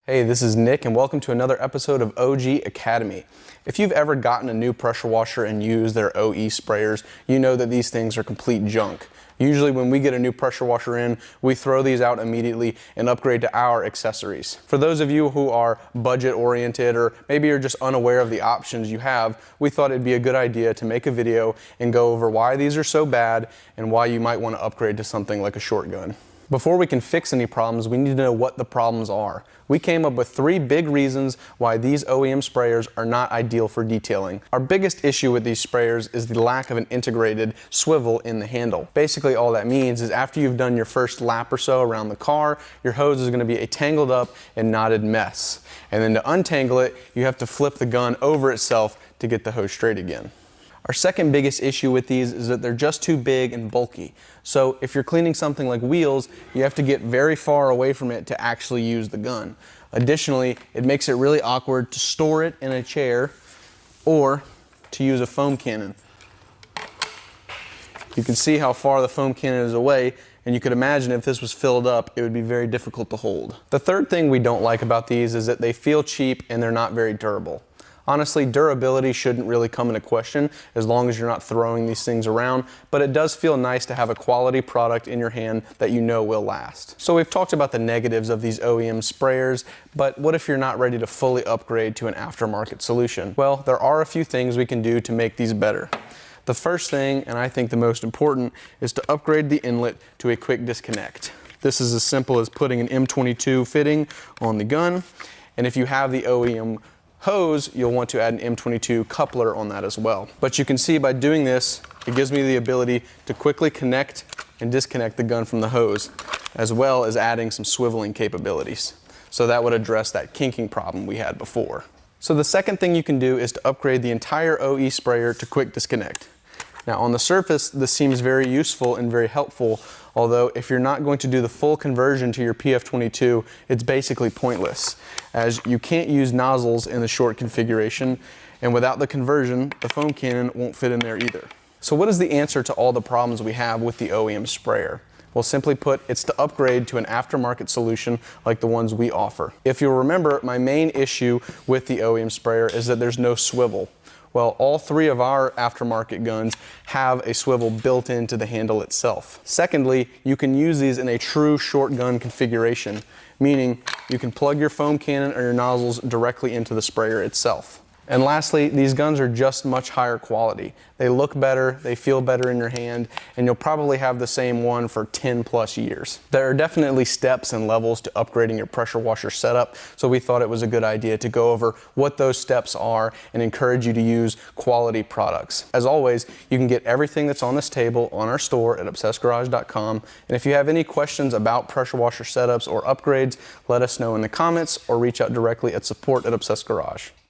Hey, this is Nick and welcome to another episode of OG Academy. If you've ever gotten a new pressure washer and used their OE sprayers, you know that these things are complete junk. Usually when we get a new pressure washer in, we throw these out immediately and upgrade to our accessories. For those of you who are budget oriented or maybe you're just unaware of the options you have, we thought it'd be a good idea to make a video and go over why these are so bad and why you might want to upgrade to something like a shotgun. Before we can fix any problems, we need to know what the problems are. We came up with 3 big reasons why these OEM sprayers are not ideal for detailing. Our biggest issue with these sprayers is the lack of an integrated swivel in the handle. Basically all that means is after you've done your first lap or so around the car, your hose is going to be a tangled up and knotted mess. And then to untangle it, you have to flip the gun over itself to get the hose straight again. Our second biggest issue with these is that they're just too big and bulky. So if you're cleaning something like wheels, you have to get very far away from it to actually use the gun. Additionally, it makes it really awkward to store it in a chair or to use a foam cannon. You can see how far the foam cannon is away, and you could imagine if this was filled up, it would be very difficult to hold. The third thing we don't like about these is that they feel cheap and they're not very durable. Honestly, durability shouldn't really come into question as long as you're not throwing these things around, but it does feel nice to have a quality product in your hand that you know will last. So we've talked about the negatives of these OEM sprayers, but what if you're not ready to fully upgrade to an aftermarket solution? Well, there are a few things we can do to make these better. The first thing, and I think the most important, is to upgrade the inlet to a quick disconnect. This is as simple as putting an M22 fitting on the gun, and if you have the OEM hose, you'll want to add an M22 coupler on that as well. But you can see by doing this, it gives me the ability to quickly connect and disconnect the gun from the hose, as well as adding some swiveling capabilities. So that would address that kinking problem we had before. So the second thing you can do is to upgrade the entire OE sprayer to quick disconnect. Now on the surface, this seems very useful and very helpful, although if you're not going to do the full conversion to your PF22, it's basically pointless, as you can't use nozzles in the short configuration, and without the conversion, the foam cannon won't fit in there either. So what is the answer to all the problems we have with the OEM sprayer? Well, simply put, it's to upgrade to an aftermarket solution like the ones we offer. If you'll remember, my main issue with the OEM sprayer is that there's no swivel. Well, all 3 of our aftermarket guns have a swivel built into the handle itself. Secondly, you can use these in a true short gun configuration, meaning you can plug your foam cannon or your nozzles directly into the sprayer itself. And lastly, these guns are just much higher quality. They look better, they feel better in your hand, and you'll probably have the same one for 10 plus years. There are definitely steps and levels to upgrading your pressure washer setup, so we thought it was a good idea to go over what those steps are and encourage you to use quality products. As always, you can get everything that's on this table on our store at obsessedgarage.com, and if you have any questions about pressure washer setups or upgrades, let us know in the comments or reach out directly at support@obsessedgarage.